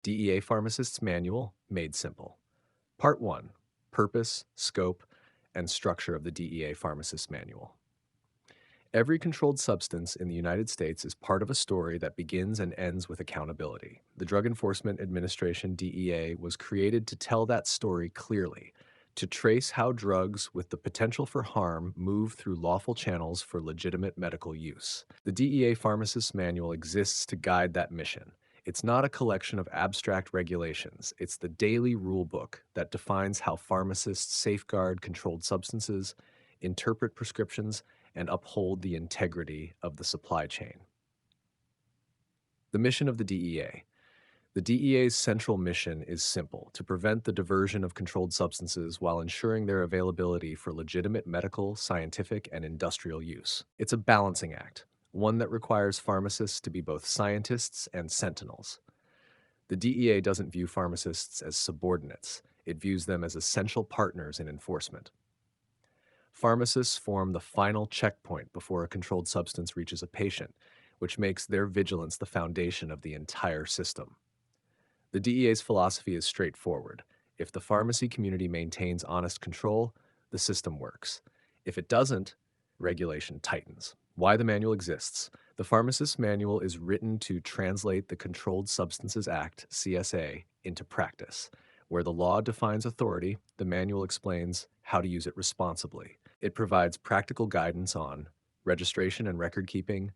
DEA Pharmacist's Manual Made Simple. Part 1. Purpose, Scope, and Structure of the DEA Pharmacist Manual. Every controlled substance in the United States is part of a story that begins and ends with accountability. The Drug Enforcement Administration, DEA, was created to tell that story clearly, to trace how drugs with the potential for harm move through lawful channels for legitimate medical use. The DEA Pharmacist Manual exists to guide that mission. It's not a collection of abstract regulations. It's the daily rule book that defines how pharmacists safeguard controlled substances, interpret prescriptions, and uphold the integrity of the supply chain. The mission of the DEA. The DEA's central mission is simple: to prevent the diversion of controlled substances while ensuring their availability for legitimate medical, scientific, and industrial use. It's a balancing act, one that requires pharmacists to be both scientists and sentinels. The DEA doesn't view pharmacists as subordinates. It views them as essential partners in enforcement. Pharmacists form the final checkpoint before a controlled substance reaches a patient, which makes their vigilance the foundation of the entire system. The DEA's philosophy is straightforward. If the pharmacy community maintains honest control, the system works. If it doesn't, regulation tightens. Why the manual exists. The Pharmacist Manual is written to translate the Controlled Substances Act, CSA, into practice. Where the law defines authority, the manual explains how to use it responsibly. It provides practical guidance on registration and record keeping,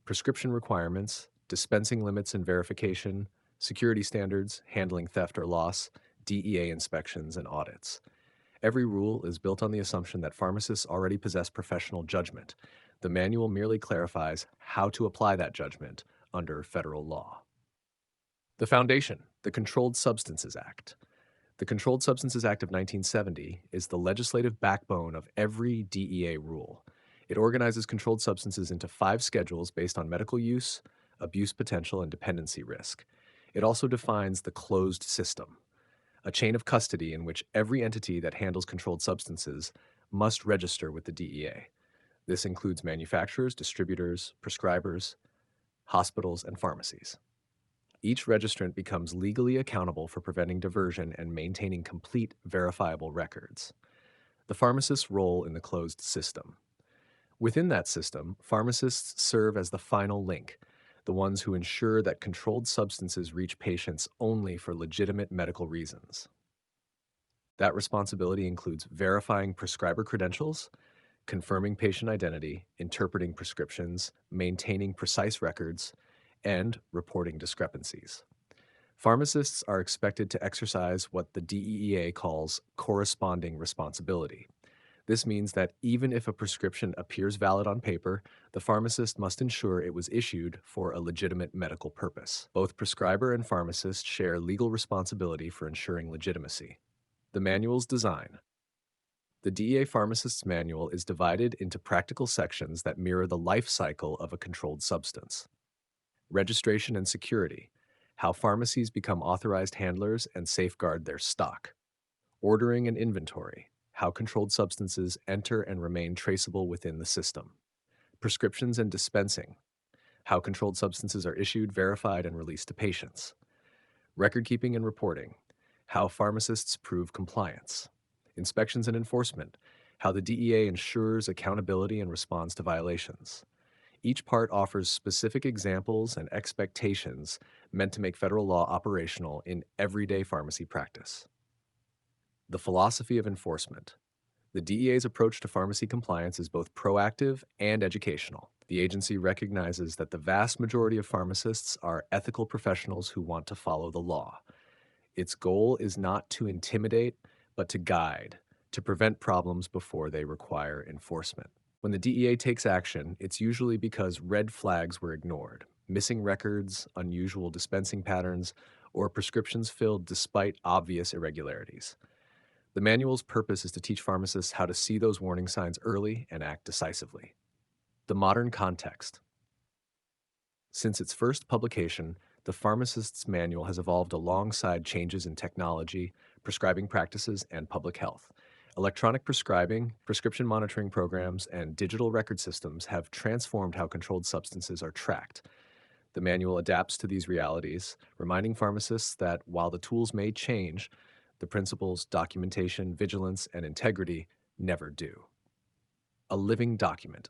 prescription requirements, dispensing limits and verification, security standards, handling theft or loss, DEA inspections, and audits. Every rule is built on the assumption that pharmacists already possess professional judgment. The manual merely clarifies how to apply that judgment under federal law. The foundation, the Controlled Substances Act. The Controlled Substances Act of 1970 is the legislative backbone of every DEA rule. It organizes controlled substances into 5 schedules based on medical use, abuse potential, and dependency risk. It also defines the closed system, a chain of custody in which every entity that handles controlled substances must register with the DEA. This includes manufacturers, distributors, prescribers, hospitals, and pharmacies. Each registrant becomes legally accountable for preventing diversion and maintaining complete, verifiable records. The pharmacist's role in the closed system. Within that system, pharmacists serve as the final link, the ones who ensure that controlled substances reach patients only for legitimate medical reasons. That responsibility includes verifying prescriber credentials, confirming patient identity, interpreting prescriptions, maintaining precise records, and reporting discrepancies. Pharmacists are expected to exercise what the DEA calls corresponding responsibility. This means that even if a prescription appears valid on paper, the pharmacist must ensure it was issued for a legitimate medical purpose. Both prescriber and pharmacist share legal responsibility for ensuring legitimacy. The manual's design. The DEA Pharmacist's Manual is divided into practical sections that mirror the life cycle of a controlled substance. Registration and security, how pharmacies become authorized handlers and safeguard their stock. Ordering and inventory, how controlled substances enter and remain traceable within the system. Prescriptions and dispensing, how controlled substances are issued, verified, and released to patients. Record keeping and reporting, how pharmacists prove compliance. Inspections and enforcement, how the DEA ensures accountability and responds to violations. Each part offers specific examples and expectations meant to make federal law operational in everyday pharmacy practice. The philosophy of enforcement. The DEA's approach to pharmacy compliance is both proactive and educational. The agency recognizes that the vast majority of pharmacists are ethical professionals who want to follow the law. Its goal is not to intimidate, but to guide, to prevent problems before they require enforcement. When the DEA takes action, it's usually because red flags were ignored, missing records, unusual dispensing patterns, or prescriptions filled despite obvious irregularities. The manual's purpose is to teach pharmacists how to see those warning signs early and act decisively. The modern context. Since its first publication, the Pharmacist's Manual has evolved alongside changes in technology, prescribing practices, and public health. Electronic prescribing, prescription monitoring programs, and digital record systems have transformed how controlled substances are tracked. The manual adapts to these realities, reminding pharmacists that while the tools may change, the principles, documentation, vigilance, and integrity never do. A living document.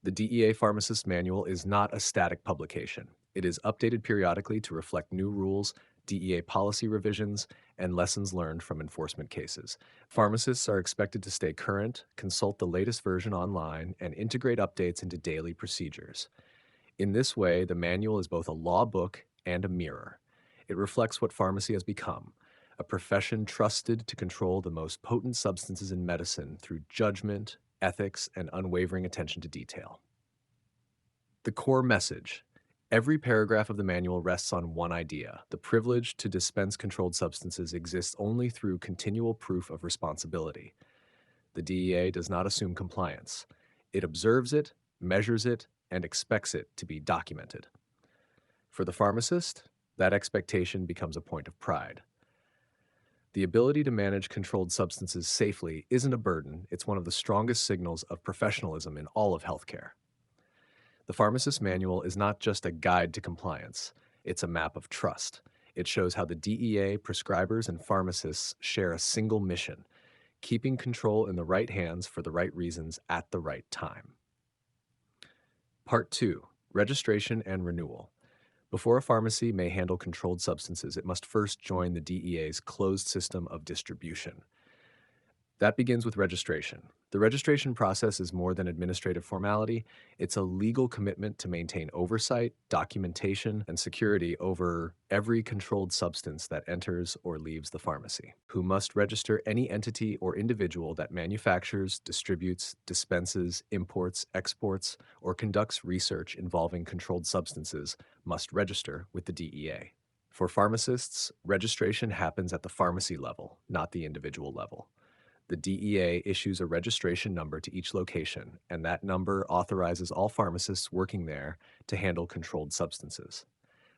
The DEA Pharmacist Manual is not a static publication. It is updated periodically to reflect new rules, DEA policy revisions, and lessons learned from enforcement cases. Pharmacists are expected to stay current, consult the latest version online, and integrate updates into daily procedures. In this way, the manual is both a law book and a mirror. It reflects what pharmacy has become, a profession trusted to control the most potent substances in medicine through judgment, ethics, and unwavering attention to detail. The core message. Every paragraph of the manual rests on one idea. The privilege to dispense controlled substances exists only through continual proof of responsibility. The DEA does not assume compliance. It observes it, measures it, and expects it to be documented. For the pharmacist, that expectation becomes a point of pride. The ability to manage controlled substances safely isn't a burden, it's one of the strongest signals of professionalism in all of healthcare. The Pharmacist Manual is not just a guide to compliance, it's a map of trust. It shows how the DEA, prescribers, and pharmacists share a single mission, keeping control in the right hands for the right reasons at the right time. Part 2. Registration and Renewal. Before a pharmacy may handle controlled substances, it must first join the DEA's closed system of distribution. That begins with registration. The registration process is more than administrative formality. It's a legal commitment to maintain oversight, documentation, and security over every controlled substance that enters or leaves the pharmacy, who must register any entity or individual that manufactures, distributes, dispenses, imports, exports, or conducts research involving controlled substances must register with the DEA. For pharmacists, registration happens at the pharmacy level, not the individual level. The DEA issues a registration number to each location, and that number authorizes all pharmacists working there to handle controlled substances.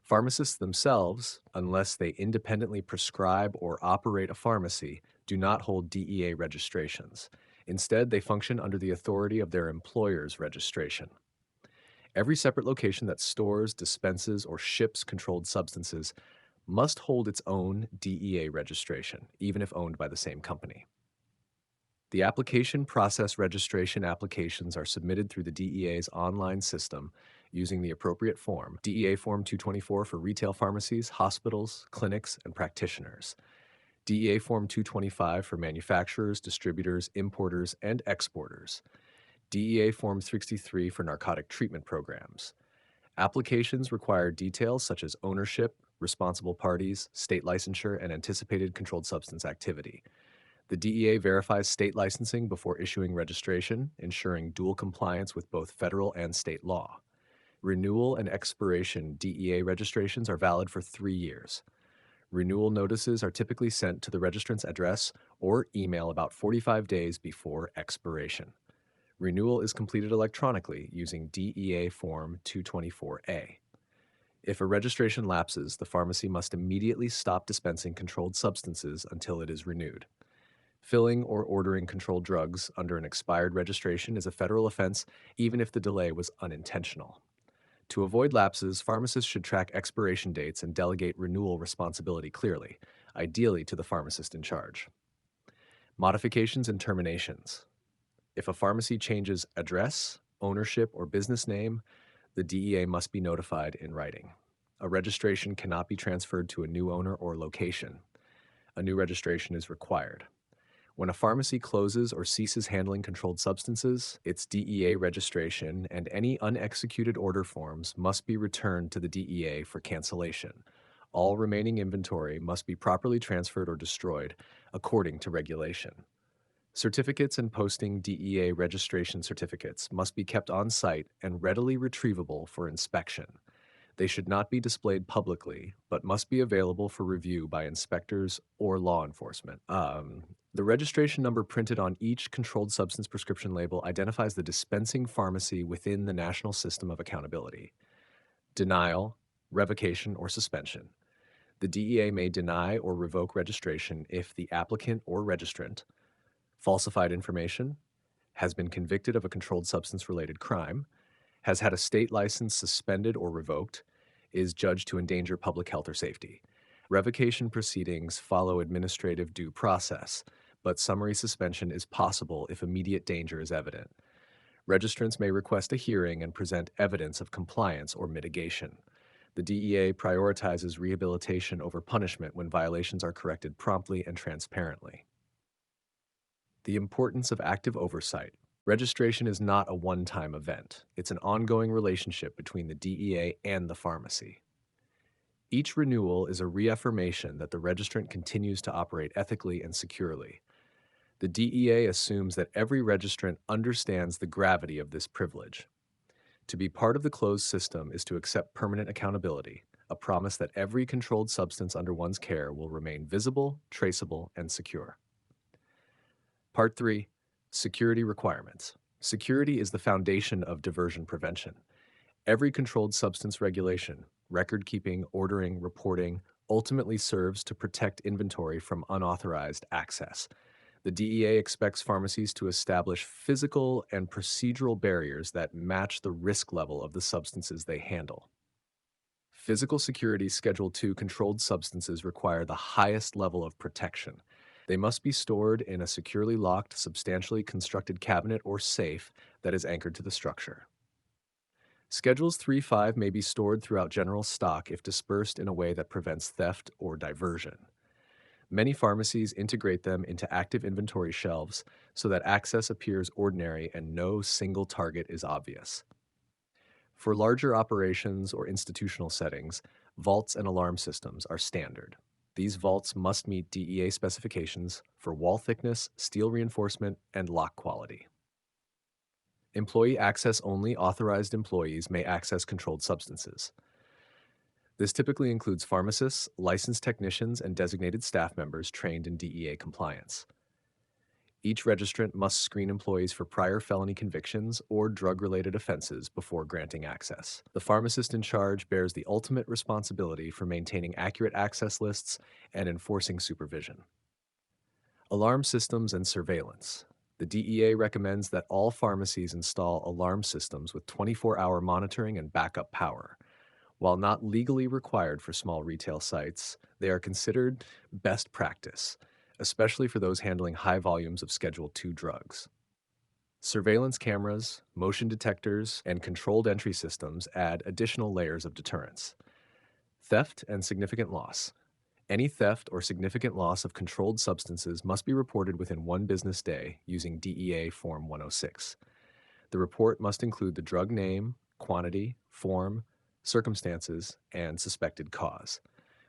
Pharmacists themselves, unless they independently prescribe or operate a pharmacy, do not hold DEA registrations. Instead, they function under the authority of their employer's registration. Every separate location that stores, dispenses, or ships controlled substances must hold its own DEA registration, even if owned by the same company. The application process registration applications are submitted through the DEA's online system using the appropriate form, DEA Form 224 for retail pharmacies, hospitals, clinics, and practitioners, DEA Form 225 for manufacturers, distributors, importers, and exporters, DEA Form 63 for narcotic treatment programs. Applications require details such as ownership, responsible parties, state licensure, and anticipated controlled substance activity. The DEA verifies state licensing before issuing registration, ensuring dual compliance with both federal and state law. Renewal and expiration DEA registrations are valid for 3 years. Renewal notices are typically sent to the registrant's address or email about 45 days before expiration. Renewal is completed electronically using DEA Form 224A. If a registration lapses, the pharmacy must immediately stop dispensing controlled substances until it is renewed. Filling or ordering controlled drugs under an expired registration is a federal offense, even if the delay was unintentional. To avoid lapses, pharmacists should track expiration dates and delegate renewal responsibility clearly, ideally to the pharmacist in charge. Modifications and terminations. If a pharmacy changes address, ownership, or business name, the DEA must be notified in writing. A registration cannot be transferred to a new owner or location. A new registration is required. When a pharmacy closes or ceases handling controlled substances, its DEA registration and any unexecuted order forms must be returned to the DEA for cancellation. All remaining inventory must be properly transferred or destroyed according to regulation. Certificates and posting DEA registration certificates must be kept on site and readily retrievable for inspection. They should not be displayed publicly, but must be available for review by inspectors or law enforcement. The registration number printed on each controlled substance prescription label identifies the dispensing pharmacy within the national system of accountability. Denial, revocation, or suspension. The DEA may deny or revoke registration if the applicant or registrant falsified information, has been convicted of a controlled substance-related crime, has had a state license suspended or revoked, is judged to endanger public health or safety. Revocation proceedings follow administrative due process, but summary suspension is possible if immediate danger is evident. Registrants may request a hearing and present evidence of compliance or mitigation. The DEA prioritizes rehabilitation over punishment when violations are corrected promptly and transparently. The importance of active oversight. Registration is not a one-time event. It's an ongoing relationship between the DEA and the pharmacy. Each renewal is a reaffirmation that the registrant continues to operate ethically and securely. The DEA assumes that every registrant understands the gravity of this privilege. To be part of the closed system is to accept permanent accountability, a promise that every controlled substance under one's care will remain visible, traceable, and secure. Part 3. Security requirements. Security is the foundation of diversion prevention. Every controlled substance regulation, record keeping, ordering, reporting, ultimately serves to protect inventory from unauthorized access. The DEA expects pharmacies to establish physical and procedural barriers that match the risk level of the substances they handle. Physical security Schedule II controlled substances require the highest level of protection. They must be stored in a securely locked, substantially constructed cabinet or safe that is anchored to the structure. Schedules 3-5 may be stored throughout general stock if dispersed in a way that prevents theft or diversion. Many pharmacies integrate them into active inventory shelves so that access appears ordinary and no single target is obvious. For larger operations or institutional settings, vaults and alarm systems are standard. These vaults must meet DEA specifications for wall thickness, steel reinforcement, and lock quality. Employee access only authorized employees may access controlled substances. This typically includes pharmacists, licensed technicians, and designated staff members trained in DEA compliance. Each registrant must screen employees for prior felony convictions or drug-related offenses before granting access. The pharmacist in charge bears the ultimate responsibility for maintaining accurate access lists and enforcing supervision. Alarm systems and surveillance. The DEA recommends that all pharmacies install alarm systems with 24-hour monitoring and backup power. While not legally required for small retail sites, they are considered best practice, especially for those handling high volumes of Schedule II drugs. Surveillance cameras, motion detectors, and controlled entry systems add additional layers of deterrence. Theft and significant loss. Any theft or significant loss of controlled substances must be reported within 1 business day using DEA Form 106. The report must include the drug name, quantity, form, circumstances, and suspected cause.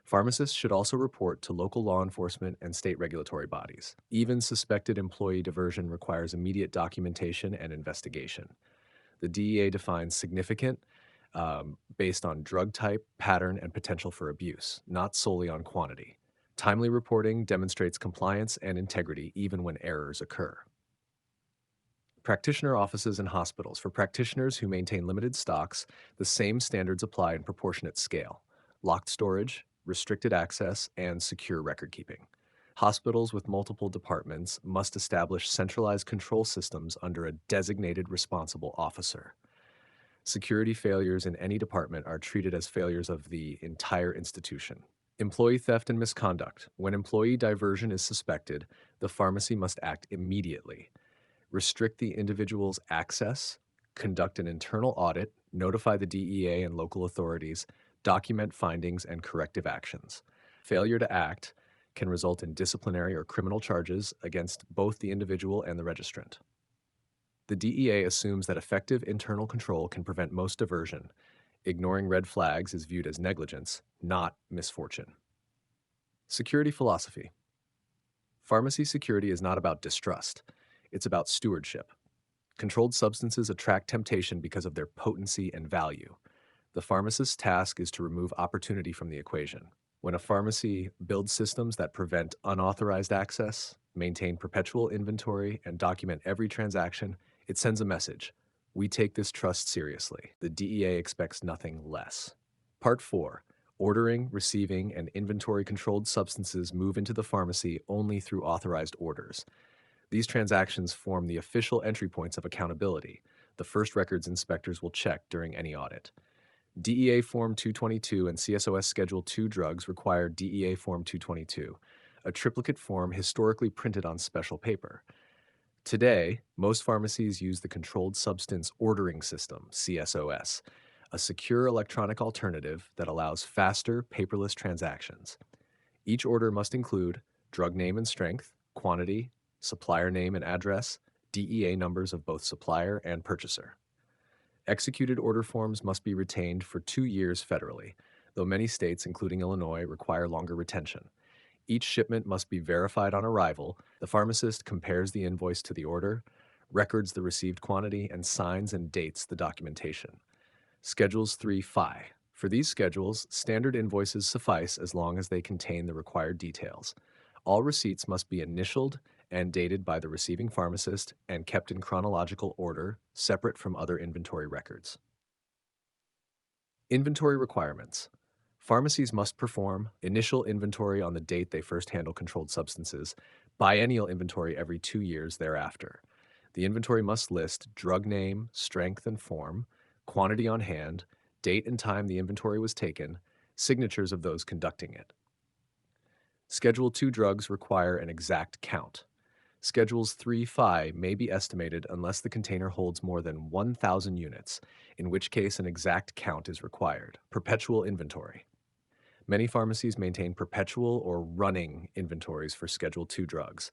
Pharmacists should also report to local law enforcement and state regulatory bodies. Even suspected employee diversion requires immediate documentation and investigation. The DEA defines significant based on drug type, pattern, and potential for abuse, not solely on quantity. Timely reporting demonstrates compliance and integrity even when errors occur. Practitioner offices and hospitals. For practitioners who maintain limited stocks, the same standards apply in proportionate scale: locked storage, restricted access, and secure record keeping. Hospitals with multiple departments must establish centralized control systems under a designated responsible officer. Security failures in any department are treated as failures of the entire institution. Employee theft and misconduct. When employee diversion is suspected, the pharmacy must act immediately. Restrict the individual's access, conduct an internal audit, notify the DEA and local authorities, document findings and corrective actions. Failure to act can result in disciplinary or criminal charges against both the individual and the registrant. The DEA assumes that effective internal control can prevent most diversion. Ignoring red flags is viewed as negligence, not misfortune. Security philosophy. Pharmacy security is not about distrust. It's about stewardship. Controlled substances attract temptation because of their potency and value. The pharmacist's task is to remove opportunity from the equation. When a pharmacy builds systems that prevent unauthorized access, maintain perpetual inventory, and document every transaction, it sends a message: we take this trust seriously. The DEA expects nothing less. Part 4. Ordering, receiving, and inventory controlled substances move into the pharmacy only through authorized orders. These transactions form the official entry points of accountability. The the first records inspectors will check during any audit. DEA Form 222 and CSOS Schedule 2 drugs require DEA Form 222, a triplicate form historically printed on special paper. Today, most pharmacies use the Controlled Substance Ordering System, CSOS, a secure electronic alternative that allows faster, paperless transactions. Each order must include drug name and strength, quantity, supplier name and address, DEA numbers of both supplier and purchaser. Executed order forms must be retained for 2 years federally, though many states, including Illinois, require longer retention. Each shipment must be verified on arrival. The pharmacist compares the invoice to the order, records the received quantity, and signs and dates the documentation. Schedules 3 Phi. For these schedules, standard invoices suffice as long as they contain the required details. All receipts must be initialed and dated by the receiving pharmacist and kept in chronological order, separate from other inventory records. Inventory requirements. Pharmacies must perform initial inventory on the date they first handle controlled substances, biennial inventory every 2 years thereafter. The inventory must list drug name, strength and form, quantity on hand, date and time the inventory was taken, signatures of those conducting it. Schedule 2 drugs require an exact count. Schedules 3 Phi may be estimated unless the container holds more than 1,000 units, in which case an exact count is required. Perpetual inventory. Many pharmacies maintain perpetual or running inventories for Schedule 2 drugs.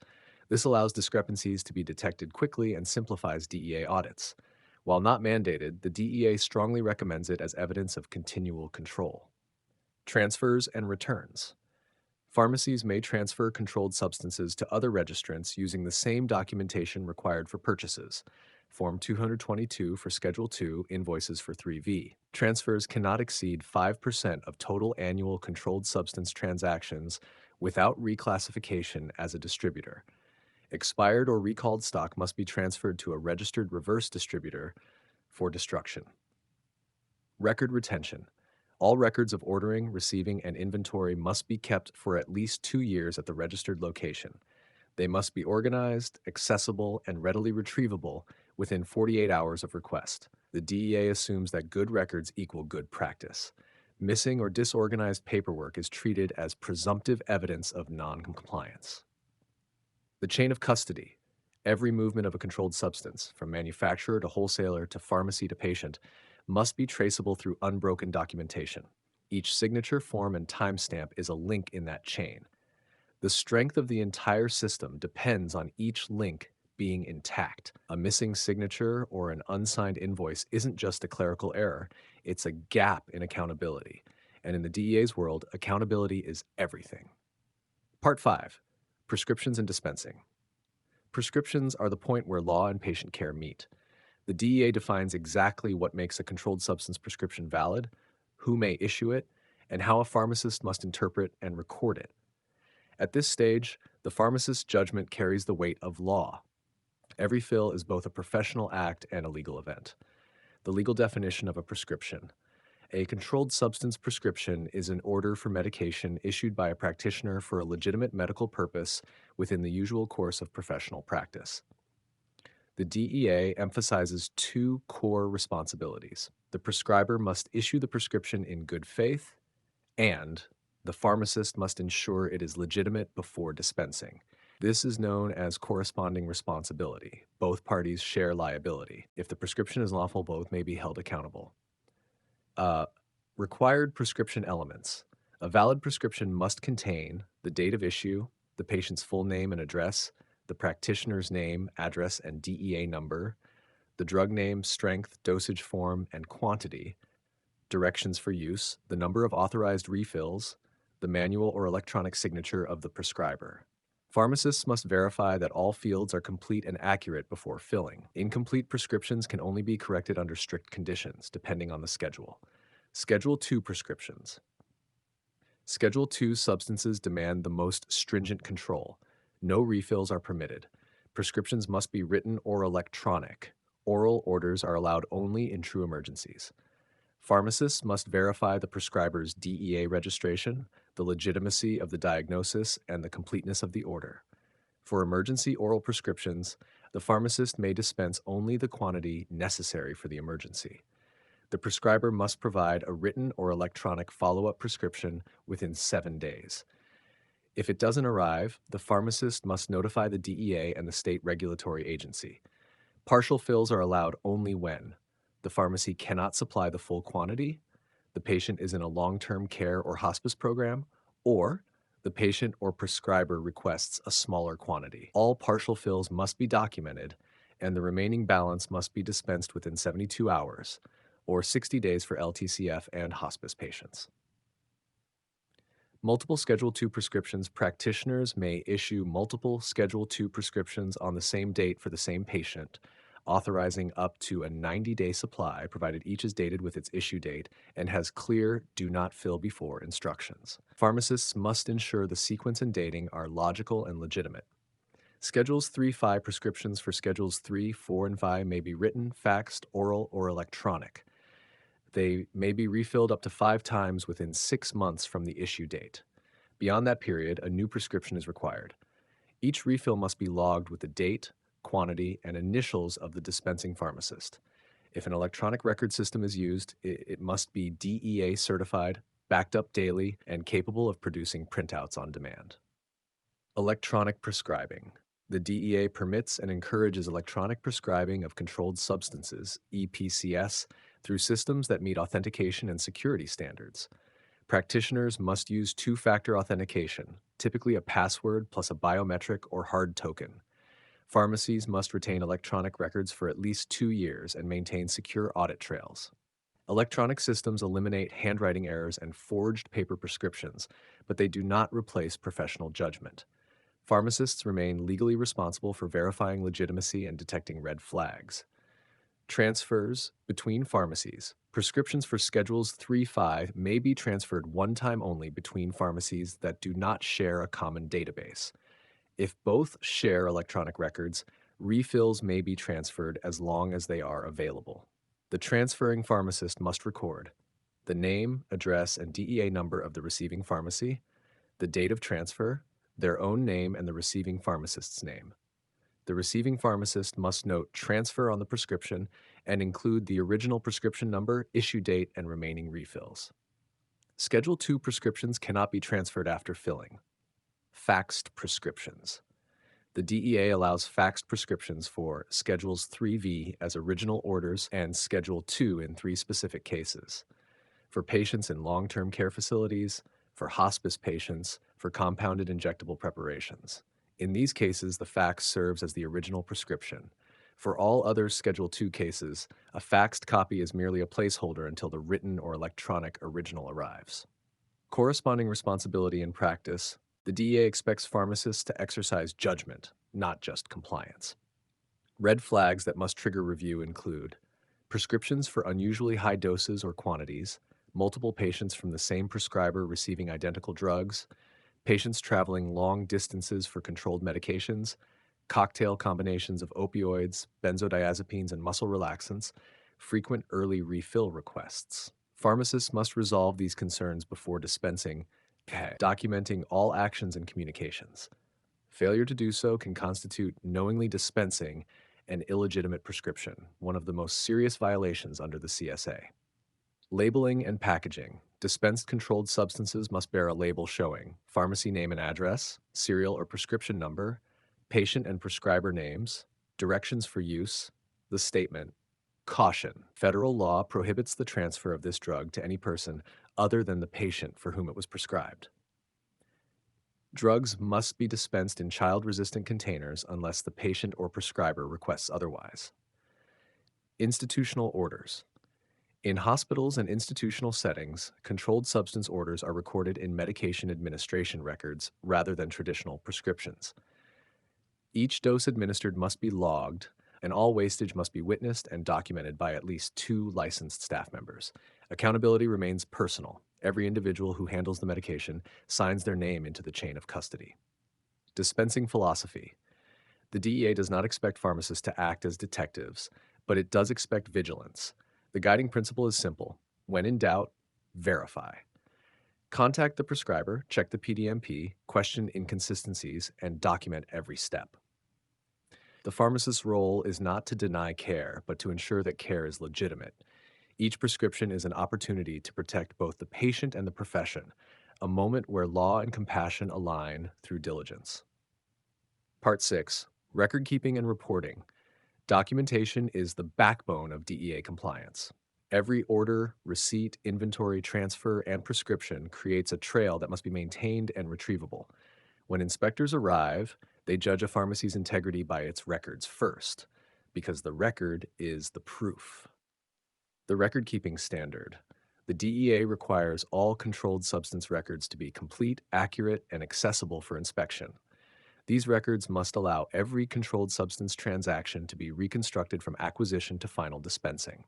This allows discrepancies to be detected quickly and simplifies DEA audits. While not mandated, the DEA strongly recommends it as evidence of continual control. Transfers and returns. Pharmacies may transfer controlled substances to other registrants using the same documentation required for purchases. Form 222 for Schedule 2, invoices for 3V. Transfers cannot exceed 5% of total annual controlled substance transactions without reclassification as a distributor. Expired or recalled stock must be transferred to a registered reverse distributor for destruction. Record retention. All records of ordering, receiving, and inventory must be kept for at least 2 years at the registered location. They must be organized, accessible, and readily retrievable within 48 hours of request. The DEA assumes that good records equal good practice. Missing or disorganized paperwork is treated as presumptive evidence of non-compliance. The chain of custody. Every movement of a controlled substance, from manufacturer to wholesaler to pharmacy to patient, must be traceable through unbroken documentation. Each signature, form, and timestamp is a link in that chain. The strength of the entire system depends on each link being intact. A missing signature or an unsigned invoice isn't just a clerical error, it's a gap in accountability. And in the DEA's world, accountability is everything. Part 5. Prescriptions and dispensing. Prescriptions are the point where law and patient care meet. The DEA defines exactly what makes a controlled substance prescription valid, who may issue it, and how a pharmacist must interpret and record it. At this stage, the pharmacist's judgment carries the weight of law. Every fill is both a professional act and a legal event. The legal definition of a prescription. A controlled substance prescription is an order for medication issued by a practitioner for a legitimate medical purpose within the usual course of professional practice. The DEA emphasizes 2 core responsibilities. The prescriber must issue the prescription in good faith, and the pharmacist must ensure it is legitimate before dispensing. This is known as corresponding responsibility. Both parties share liability. If the prescription is lawful, both may be held accountable. Required prescription elements. A valid prescription must contain the date of issue, the patient's full name and address, the practitioner's name, address, and DEA number, the drug name, strength, dosage form, and quantity, directions for use, the number of authorized refills, the manual or electronic signature of the prescriber. Pharmacists must verify that all fields are complete and accurate before filling. Incomplete prescriptions can only be corrected under strict conditions, depending on the schedule. Schedule 2 prescriptions. Schedule 2 substances demand the most stringent control. No refills are permitted. Prescriptions must be written or electronic. Oral orders are allowed only in true emergencies. Pharmacists must verify the prescriber's DEA registration, the legitimacy of the diagnosis, and the completeness of the order. For emergency oral prescriptions, the pharmacist may dispense only the quantity necessary for the emergency. The prescriber must provide a written or electronic follow-up prescription within 7 days. If it doesn't arrive, the pharmacist must notify the DEA and the state regulatory agency. Partial fills are allowed only when the pharmacy cannot supply the full quantity, the patient is in a long-term care or hospice program, or the patient or prescriber requests a smaller quantity. All partial fills must be documented, and the remaining balance must be dispensed within 72 hours, or 60 days for LTCF and hospice patients. Multiple Schedule II prescriptions. Practitioners may issue multiple Schedule II prescriptions on the same date for the same patient, authorizing up to a 90-day supply, provided each is dated with its issue date and has clear "do not fill before" instructions. Pharmacists must ensure the sequence and dating are logical and legitimate. Schedules 3-5 prescriptions. For Schedules 3, 4, and 5 may be written, faxed, oral, or electronic. They may be refilled up to 5 times within 6 months from the issue date. Beyond that period, a new prescription is required. Each refill must be logged with the date, quantity, and initials of the dispensing pharmacist. If an electronic record system is used, it must be DEA certified, backed up daily, and capable of producing printouts on demand. Electronic prescribing. The DEA permits and encourages electronic prescribing of controlled substances, EPCS, through systems that meet authentication and security standards. Practitioners must use two-factor authentication, typically a password plus a biometric or hard token. Pharmacies must retain electronic records for at least 2 years and maintain secure audit trails. Electronic systems eliminate handwriting errors and forged paper prescriptions, but they do not replace professional judgment. Pharmacists remain legally responsible for verifying legitimacy and detecting red flags. Transfers between pharmacies. Prescriptions for Schedules 3-5 may be transferred one time only between pharmacies that do not share a common database. If both share electronic records, refills may be transferred as long as they are available. The transferring pharmacist must record the name, address, and DEA number of the receiving pharmacy, the date of transfer, their own name, and the receiving pharmacist's name. The receiving pharmacist must note transfer on the prescription and include the original prescription number, issue date, and remaining refills. Schedule II prescriptions cannot be transferred after filling. Faxed prescriptions. The DEA allows faxed prescriptions for Schedules 3V as original orders and Schedule II in 3 specific cases: for patients in long-term care facilities, for hospice patients, for compounded injectable preparations. In these cases, the fax serves as the original prescription. For all other Schedule II cases, a faxed copy is merely a placeholder until the written or electronic original arrives. Corresponding responsibility in practice. The DEA expects pharmacists to exercise judgment, not just compliance. Red flags that must trigger review include prescriptions for unusually high doses or quantities, multiple patients from the same prescriber receiving identical drugs, patients traveling long distances for controlled medications, cocktail combinations of opioids, benzodiazepines, and muscle relaxants, frequent early refill requests. Pharmacists must resolve these concerns before dispensing, documenting all actions and communications. Failure to do so can constitute knowingly dispensing an illegitimate prescription, one of the most serious violations under the CSA. Labeling and packaging. Dispensed controlled substances must bear a label showing pharmacy name and address, serial or prescription number, patient and prescriber names, directions for use, the statement, "Caution: federal law prohibits the transfer of this drug to any person other than the patient for whom it was prescribed." Drugs must be dispensed in child-resistant containers unless the patient or prescriber requests otherwise. Institutional orders. In hospitals and institutional settings, controlled substance orders are recorded in medication administration records rather than traditional prescriptions. Each dose administered must be logged, and all wastage must be witnessed and documented by at least 2 licensed staff members. Accountability remains personal. Every individual who handles the medication signs their name into the chain of custody. Dispensing philosophy. The DEA does not expect pharmacists to act as detectives, but it does expect vigilance. The guiding principle is simple: when in doubt, verify. Contact the prescriber, check the PDMP, question inconsistencies, and document every step. The pharmacist's role is not to deny care, but to ensure that care is legitimate. Each prescription is an opportunity to protect both the patient and the profession, a moment where law and compassion align through diligence. Part 6. Record keeping and reporting. Documentation is the backbone of DEA compliance. Every order, receipt, inventory, transfer, and prescription creates a trail that must be maintained and retrievable. When inspectors arrive, they judge a pharmacy's integrity by its records first, because the record is the proof. The record-keeping standard. The DEA requires all controlled substance records to be complete, accurate, and accessible for inspection. These records must allow every controlled substance transaction to be reconstructed from acquisition to final dispensing.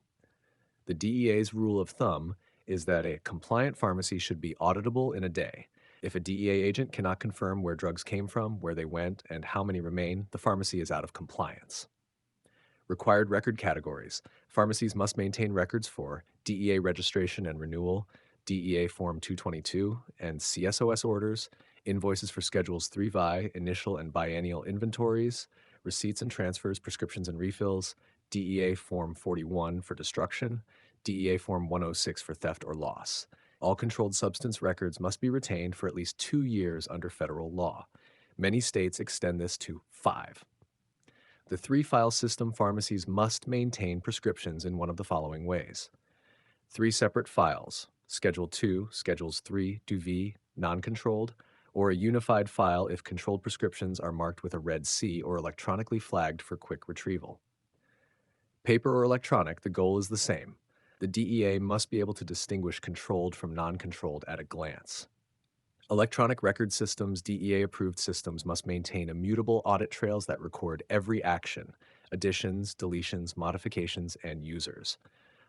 The DEA's rule of thumb is that a compliant pharmacy should be auditable in a day. If a DEA agent cannot confirm where drugs came from, where they went, and how many remain, the pharmacy is out of compliance. Required record categories. Pharmacies must maintain records for DEA registration and renewal, DEA Form 222, and CSOS orders, invoices for Schedules 3Vi, initial and biennial inventories, receipts and transfers, prescriptions and refills, DEA Form 41 for destruction, DEA Form 106 for theft or loss. All controlled substance records must be retained for at least 2 years under federal law. Many states extend this to 5. The 3-file system pharmacies must maintain prescriptions in one of the following ways. 3 separate files, Schedule 2, Schedules 3 to V, non-controlled, or a unified file if controlled prescriptions are marked with a red C or electronically flagged for quick retrieval. Paper or electronic, the goal is the same. The DEA must be able to distinguish controlled from non-controlled at a glance. Electronic record systems, DEA-approved systems, must maintain immutable audit trails that record every action, additions, deletions, modifications, and users.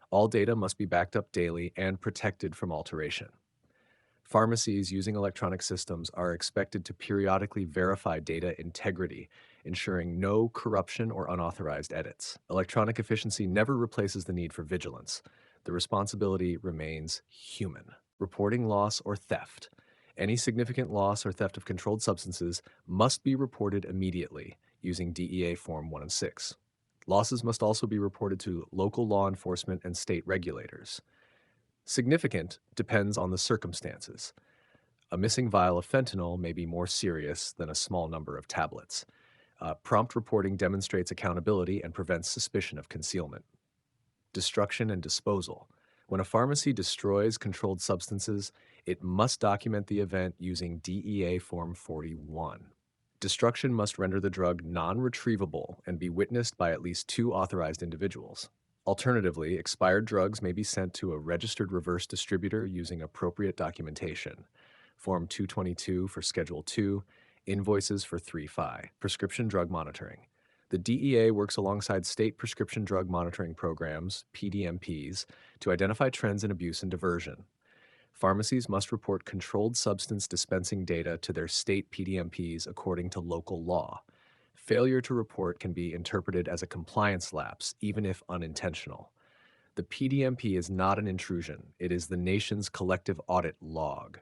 All data must be backed up daily and protected from alteration. Pharmacies using electronic systems are expected to periodically verify data integrity, ensuring no corruption or unauthorized edits. Electronic efficiency never replaces the need for vigilance. The responsibility remains human. Reporting loss or theft. Any significant loss or theft of controlled substances must be reported immediately using DEA Form 106. Losses must also be reported to local law enforcement and state regulators. Significant depends on the circumstances. A missing vial of fentanyl may be more serious than a small number of tablets. Prompt reporting demonstrates accountability and prevents suspicion of concealment. Destruction and disposal. When a pharmacy destroys controlled substances, it must document the event using DEA Form 41. Destruction must render the drug non-retrievable and be witnessed by at least 2 authorized individuals. Alternatively, expired drugs may be sent to a registered reverse distributor using appropriate documentation. Form 222 for Schedule 2, invoices for 3Fi. Prescription drug monitoring. The DEA works alongside state prescription drug monitoring programs, PDMPs, to identify trends in abuse and diversion. Pharmacies must report controlled substance dispensing data to their state PDMPs according to local law. Failure to report can be interpreted as a compliance lapse, even if unintentional. The PDMP is not an intrusion. It is the nation's collective audit log.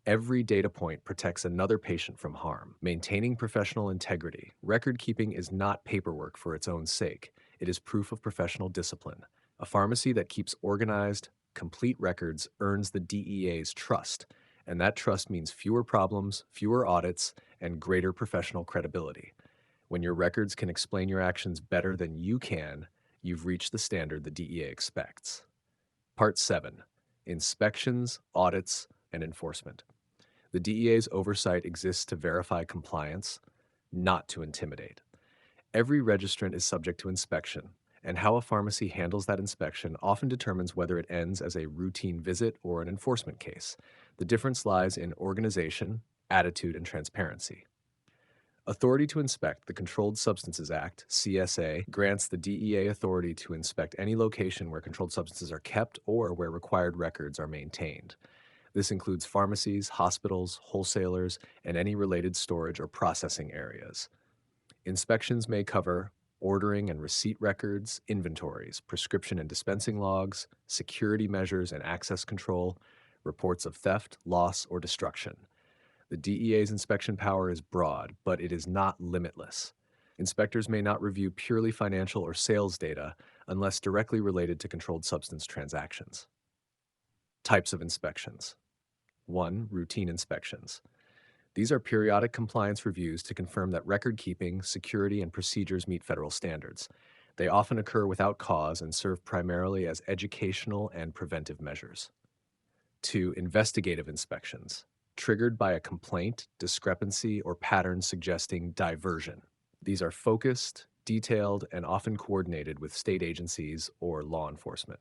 Every data point protects another patient from harm. Maintaining professional integrity. Record keeping is not paperwork for its own sake. It is proof of professional discipline. A pharmacy that keeps organized, complete records earns the DEA's trust, and that trust means fewer problems, fewer audits, and greater professional credibility. When your records can explain your actions better than you can, you've reached the standard the DEA expects. Part 7. Inspections, audits, and enforcement. The DEA's oversight exists to verify compliance, not to intimidate. Every registrant is subject to inspection, and how a pharmacy handles that inspection often determines whether it ends as a routine visit or an enforcement case. The difference lies in organization, attitude, and transparency. Authority to inspect. The Controlled Substances Act, CSA, grants the DEA authority to inspect any location where controlled substances are kept or where required records are maintained. This includes pharmacies, hospitals, wholesalers, and any related storage or processing areas. Inspections may cover ordering and receipt records, inventories, prescription and dispensing logs, security measures and access control, reports of theft, loss, or destruction. The DEA's inspection power is broad, but it is not limitless. Inspectors may not review purely financial or sales data unless directly related to controlled substance transactions. Types of inspections. 1. Routine inspections. These are periodic compliance reviews to confirm that record keeping, security, and procedures meet federal standards. They often occur without cause and serve primarily as educational and preventive measures. 2. Investigative inspections, triggered by a complaint, discrepancy, or pattern suggesting diversion. These are focused, detailed, and often coordinated with state agencies or law enforcement.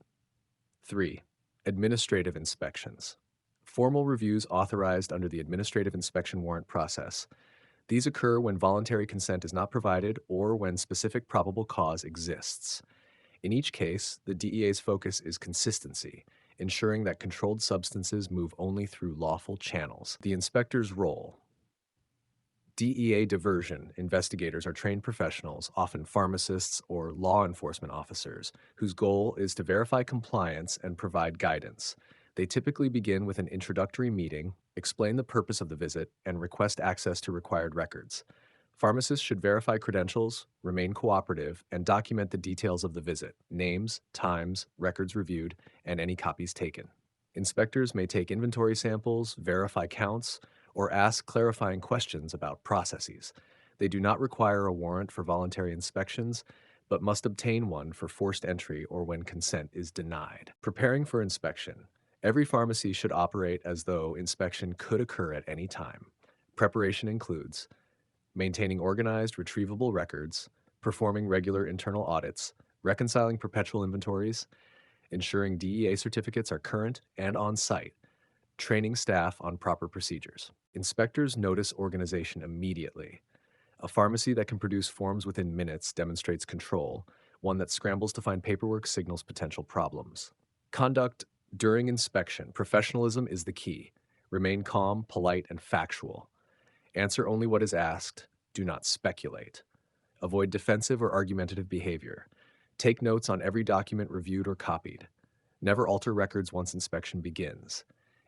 3. Administrative inspections. Formal reviews authorized under the administrative inspection warrant process. These occur when voluntary consent is not provided or when specific probable cause exists. In each case, the DEA's focus is consistency, ensuring that controlled substances move only through lawful channels. The inspector's role. DEA diversion investigators are trained professionals, often pharmacists or law enforcement officers, whose goal is to verify compliance and provide guidance. They typically begin with an introductory meeting, explain the purpose of the visit, and request access to required records. Pharmacists should verify credentials, remain cooperative, and document the details of the visit: names, times, records reviewed, and any copies taken. Inspectors may take inventory samples, verify counts, or ask clarifying questions about processes. They do not require a warrant for voluntary inspections, but must obtain one for forced entry or when consent is denied. Preparing for inspection. Every pharmacy should operate as though inspection could occur at any time. Preparation includes maintaining organized, retrievable records, performing regular internal audits, reconciling perpetual inventories, ensuring DEA certificates are current and on site, training staff on proper procedures. Inspectors notice organization immediately. A pharmacy that can produce forms within minutes demonstrates control. One that scrambles to find paperwork signals potential problems. Conduct during inspection. Professionalism is the key. Remain calm, polite, and factual. Answer only what is asked. Do not speculate. Avoid defensive or argumentative behavior. Take notes on every document reviewed or copied. Never alter records once inspection begins.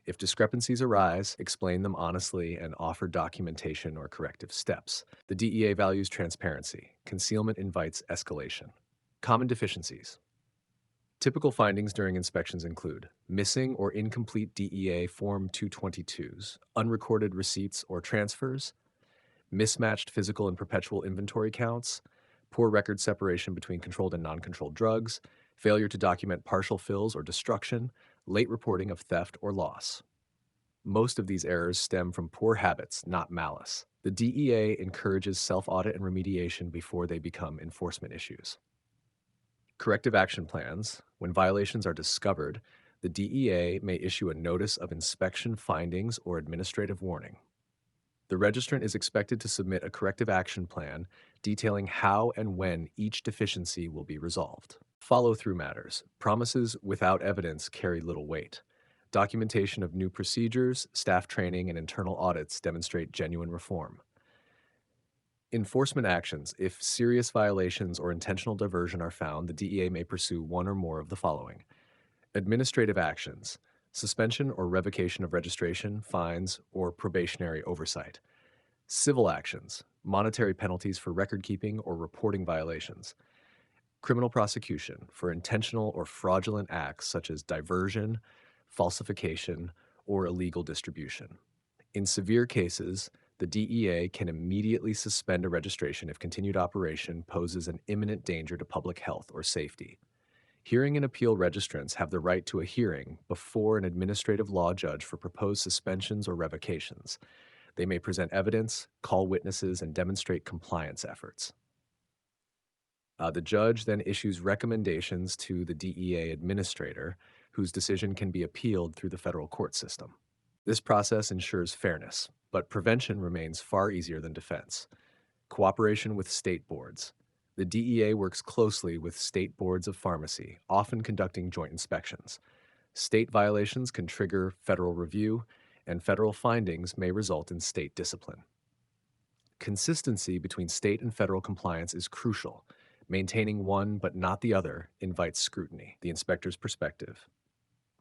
If discrepancies arise, explain them honestly and offer documentation or corrective steps. The DEA values transparency. Concealment invites escalation. Common deficiencies. Typical findings during inspections include missing or incomplete DEA Form 222s, unrecorded receipts or transfers, mismatched physical and perpetual inventory counts, poor record separation between controlled and non-controlled drugs, failure to document partial fills or destruction, late reporting of theft or loss. Most of these errors stem from poor habits, not malice. The DEA encourages self-audit and remediation before they become enforcement issues. Corrective action plans. When violations are discovered, the DEA may issue a notice of inspection findings or administrative warning. The registrant is expected to submit a corrective action plan detailing how and when each deficiency will be resolved. Follow-through matters. Promises without evidence carry little weight. Documentation of new procedures, staff training, and internal audits demonstrate genuine reform. Enforcement actions. If serious violations or intentional diversion are found, the DEA may pursue one or more of the following. Administrative actions. Suspension or revocation of registration, fines, or probationary oversight. Civil actions. Monetary penalties for record keeping or reporting violations. Criminal prosecution for intentional or fraudulent acts such as diversion, falsification, or illegal distribution. In severe cases, the DEA can immediately suspend a registration if continued operation poses an imminent danger to public health or safety. Hearing and appeal registrants have the right to a hearing before an administrative law judge for proposed suspensions or revocations. They may present evidence, call witnesses, and demonstrate compliance efforts. The judge then issues recommendations to the DEA administrator, whose decision can be appealed through the federal court system. This process ensures fairness, but prevention remains far easier than defense. Cooperation with state boards. The DEA works closely with state boards of pharmacy, often conducting joint inspections. State violations can trigger federal review, and federal findings may result in state discipline. Consistency between state and federal compliance is crucial. Maintaining one but not the other invites scrutiny. The inspector's perspective.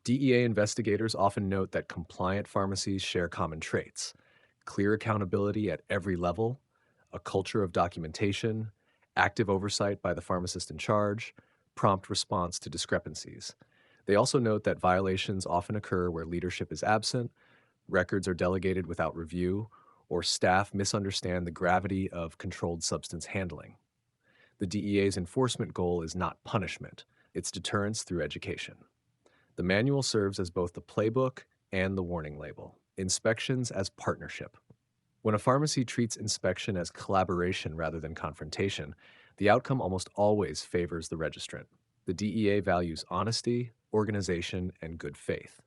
DEA investigators often note that compliant pharmacies share common traits: clear accountability at every level, a culture of documentation, active oversight by the pharmacist in charge, prompt response to discrepancies. They also note that violations often occur where leadership is absent, records are delegated without review, or staff misunderstand the gravity of controlled substance handling. The DEA's enforcement goal is not punishment, it's deterrence through education. The manual serves as both the playbook and the warning label. Inspections as partnership. When a pharmacy treats inspection as collaboration rather than confrontation, the outcome almost always favors the registrant. The DEA values honesty, organization, and good faith.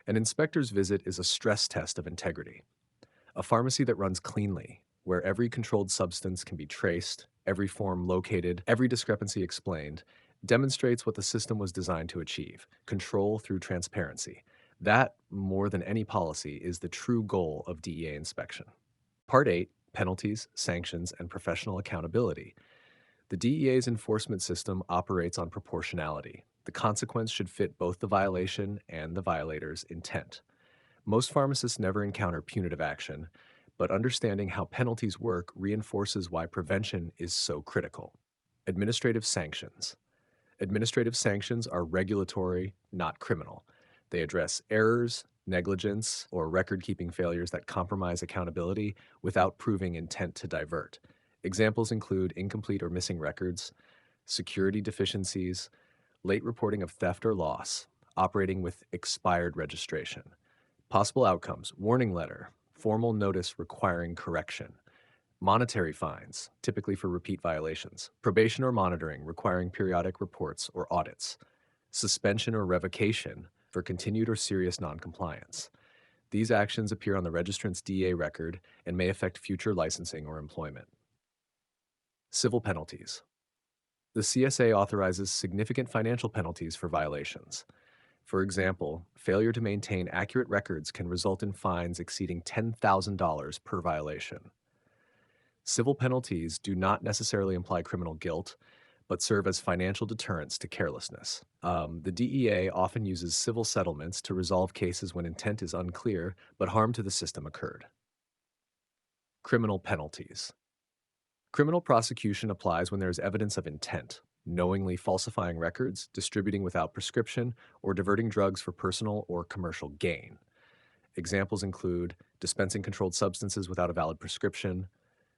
An inspector's visit is a stress test of integrity. A pharmacy that runs cleanly, where every controlled substance can be traced, every form located, every discrepancy explained, demonstrates what the system was designed to achieve: control through transparency. That, more than any policy, is the true goal of DEA inspection. Part 8: Penalties, Sanctions, and Professional Accountability. The DEA's enforcement system operates on proportionality. The consequence should fit both the violation and the violator's intent. Most pharmacists never encounter punitive action, but understanding how penalties work reinforces why prevention is so critical. Administrative sanctions. Administrative sanctions are regulatory, not criminal. They address errors, negligence, or record-keeping failures that compromise accountability without proving intent to divert. Examples include incomplete or missing records, security deficiencies, late reporting of theft or loss, operating with expired registration. Possible outcomes: warning letter, formal notice requiring correction, monetary fines, typically for repeat violations, probation or monitoring requiring periodic reports or audits, suspension or revocation for continued or serious noncompliance. These actions appear on the registrant's DEA record and may affect future licensing or employment. Civil penalties. The CSA authorizes significant financial penalties for violations. For example, failure to maintain accurate records can result in fines exceeding $10,000 per violation. Civil penalties do not necessarily imply criminal guilt, but serve as financial deterrents to carelessness. The DEA often uses civil settlements to resolve cases when intent is unclear, but harm to the system occurred. Criminal penalties. Criminal prosecution applies when there is evidence of intent: knowingly falsifying records, distributing without prescription, or diverting drugs for personal or commercial gain. Examples include dispensing controlled substances without a valid prescription,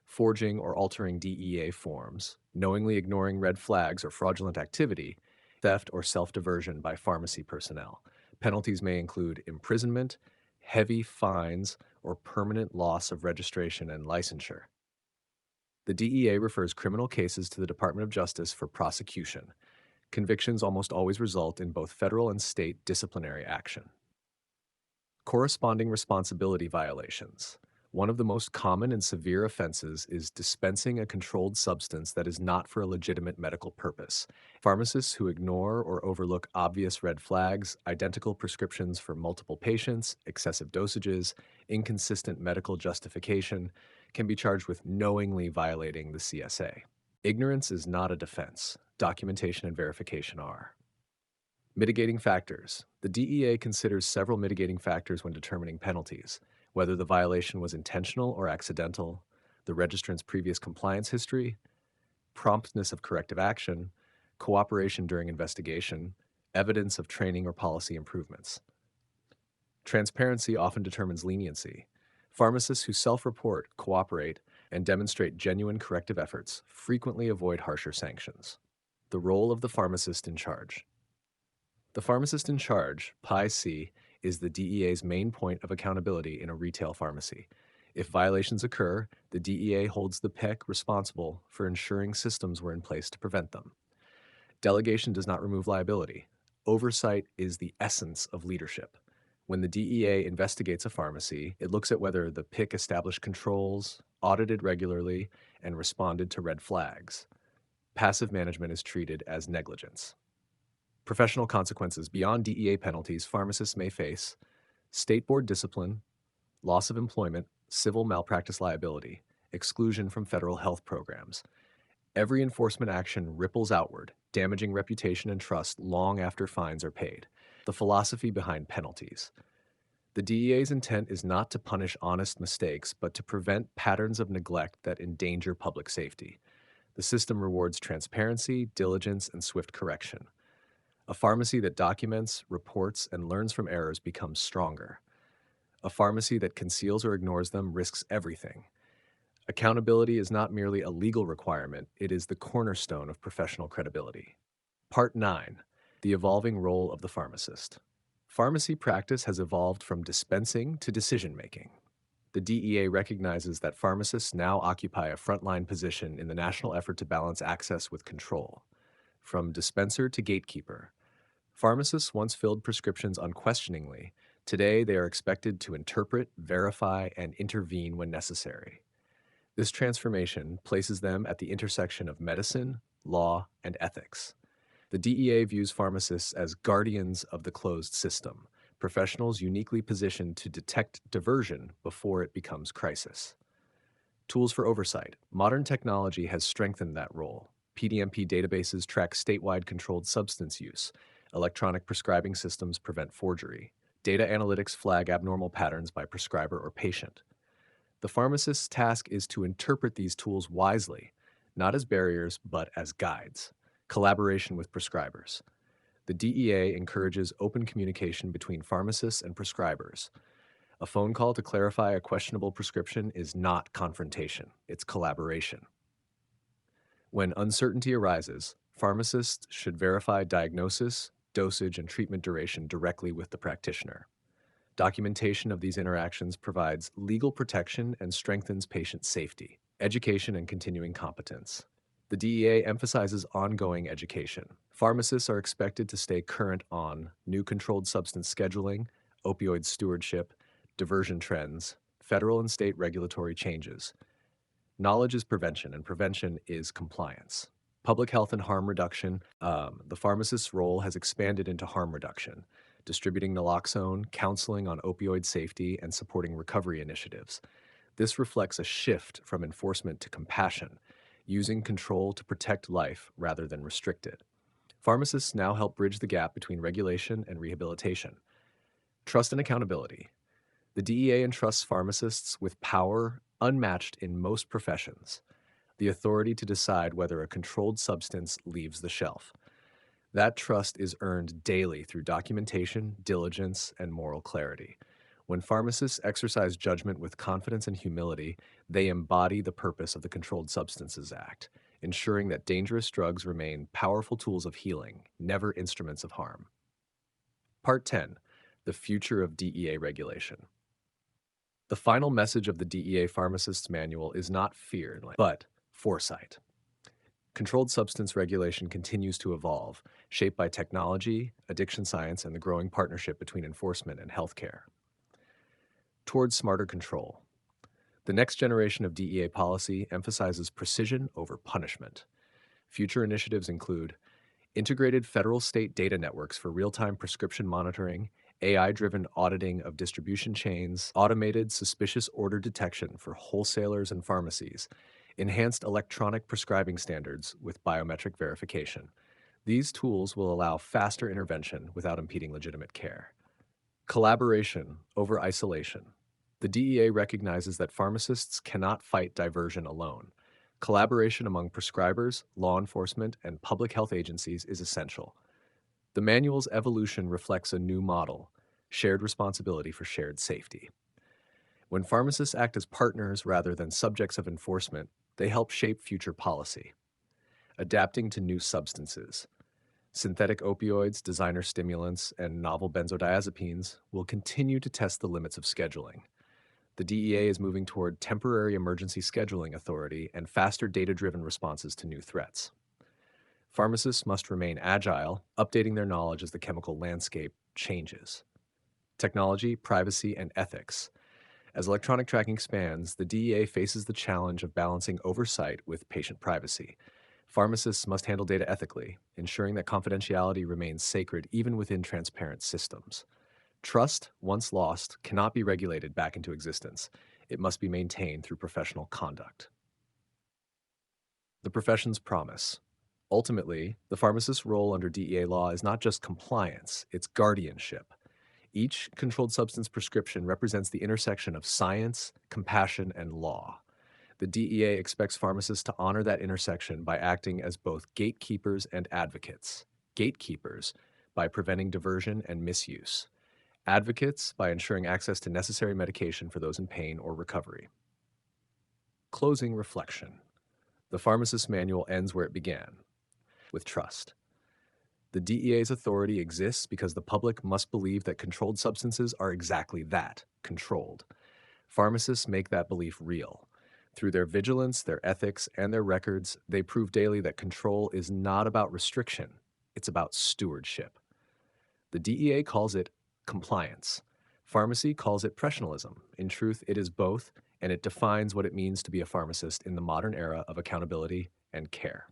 forging or altering DEA forms, knowingly ignoring red flags or fraudulent activity, theft or self-diversion by pharmacy personnel. Penalties may include imprisonment, heavy fines, or permanent loss of registration and licensure. The DEA refers criminal cases to the Department of Justice for prosecution. Convictions almost always result in both federal and state disciplinary action. Corresponding responsibility violations. One of the most common and severe offenses is dispensing a controlled substance that is not for a legitimate medical purpose. Pharmacists who ignore or overlook obvious red flags, identical prescriptions for multiple patients, excessive dosages, inconsistent medical justification, can be charged with knowingly violating the CSA. Ignorance is not a defense. Documentation and verification are. Mitigating factors. The DEA considers several mitigating factors when determining penalties: whether the violation was intentional or accidental, the registrant's previous compliance history, promptness of corrective action, cooperation during investigation, evidence of training or policy improvements. Transparency often determines leniency. Pharmacists who self-report, cooperate, and demonstrate genuine corrective efforts frequently avoid harsher sanctions. The role of the pharmacist in charge. The pharmacist in charge, Pi C, is the DEA's main point of accountability in a retail pharmacy. If violations occur, the DEA holds the PEC responsible for ensuring systems were in place to prevent them. Delegation does not remove liability. Oversight is the essence of leadership. When the DEA investigates a pharmacy, it looks at whether the PIC established controls, audited regularly, and responded to red flags. Passive management is treated as negligence. Professional consequences. Beyond DEA penalties, pharmacists may face state board discipline, loss of employment, civil malpractice liability, exclusion from federal health programs. Every enforcement action ripples outward, damaging reputation and trust long after fines are paid. The philosophy behind penalties. The DEA's intent is not to punish honest mistakes, but to prevent patterns of neglect that endanger public safety. The system rewards transparency, diligence, and swift correction. A pharmacy that documents, reports, and learns from errors becomes stronger. A pharmacy that conceals or ignores them risks everything. Accountability is not merely a legal requirement, it is the cornerstone of professional credibility. Part 9. The evolving role of the pharmacist. Pharmacy practice has evolved from dispensing to decision-making. The DEA recognizes that pharmacists now occupy a frontline position in the national effort to balance access with control. From dispenser to gatekeeper, pharmacists once filled prescriptions unquestioningly. Today, they are expected to interpret, verify, and intervene when necessary. This transformation places them at the intersection of medicine, law, and ethics. The DEA views pharmacists as guardians of the closed system, professionals uniquely positioned to detect diversion before it becomes crisis. Tools for oversight. Modern technology has strengthened that role. PDMP databases track statewide controlled substance use. Electronic prescribing systems prevent forgery. Data analytics flag abnormal patterns by prescriber or patient. The pharmacist's task is to interpret these tools wisely, not as barriers, but as guides. Collaboration with prescribers. The DEA encourages open communication between pharmacists and prescribers. A phone call to clarify a questionable prescription is not confrontation, it's collaboration. When uncertainty arises, pharmacists should verify diagnosis, dosage, and treatment duration directly with the practitioner. Documentation of these interactions provides legal protection and strengthens patient safety. Education and continuing competence. The DEA emphasizes ongoing education. Pharmacists are expected to stay current on new controlled substance scheduling, opioid stewardship, diversion trends, federal and state regulatory changes. Knowledge is prevention, and prevention is compliance. Public health and harm reduction. The pharmacist's role has expanded into harm reduction, distributing naloxone, counseling on opioid safety, and supporting recovery initiatives. This reflects a shift from enforcement to compassion, using control to protect life rather than restrict it. Pharmacists now help bridge the gap between regulation and rehabilitation. Trust and accountability. The DEA entrusts pharmacists with power unmatched in most professions, the authority to decide whether a controlled substance leaves the shelf. That trust is earned daily through documentation, diligence, and moral clarity. When pharmacists exercise judgment with confidence and humility, they embody the purpose of the Controlled Substances Act, ensuring that dangerous drugs remain powerful tools of healing, never instruments of harm. Part 10. The future of DEA regulation. The final message of the DEA Pharmacist's Manual is not fear, but foresight. Controlled substance regulation continues to evolve, shaped by technology, addiction science, and the growing partnership between enforcement and healthcare. Towards smarter control. The next generation of DEA policy emphasizes precision over punishment. Future initiatives include integrated federal-state data networks for real-time prescription monitoring, AI-driven auditing of distribution chains, automated suspicious order detection for wholesalers and pharmacies, enhanced electronic prescribing standards with biometric verification. These tools will allow faster intervention without impeding legitimate care. Collaboration over isolation. The DEA recognizes that pharmacists cannot fight diversion alone. Collaboration among prescribers, law enforcement, and public health agencies is essential. The manual's evolution reflects a new model, shared responsibility for shared safety. When pharmacists act as partners rather than subjects of enforcement, they help shape future policy. Adapting to new substances. Synthetic opioids, designer stimulants, and novel benzodiazepines will continue to test the limits of scheduling. The DEA is moving toward temporary emergency scheduling authority and faster data-driven responses to new threats. Pharmacists must remain agile, updating their knowledge as the chemical landscape changes. Technology, privacy, and ethics. As electronic tracking expands, the DEA faces the challenge of balancing oversight with patient privacy. Pharmacists must handle data ethically, ensuring that confidentiality remains sacred even within transparent systems. Trust, once lost, cannot be regulated back into existence. It must be maintained through professional conduct. The profession's promise. Ultimately, the pharmacist's role under DEA law is not just compliance, it's guardianship. Each controlled substance prescription represents the intersection of science, compassion, and law. The DEA expects pharmacists to honor that intersection by acting as both gatekeepers and advocates. Gatekeepers by preventing diversion and misuse. Advocates by ensuring access to necessary medication for those in pain or recovery. Closing reflection. The pharmacist's manual ends where it began, with trust. The DEA's authority exists because the public must believe that controlled substances are exactly that, controlled. Pharmacists make that belief real. Through their vigilance, their ethics, and their records, they prove daily that control is not about restriction, it's about stewardship. The DEA calls it compliance. Pharmacy calls it professionalism. In truth, it is both, and it defines what it means to be a pharmacist in the modern era of accountability and care.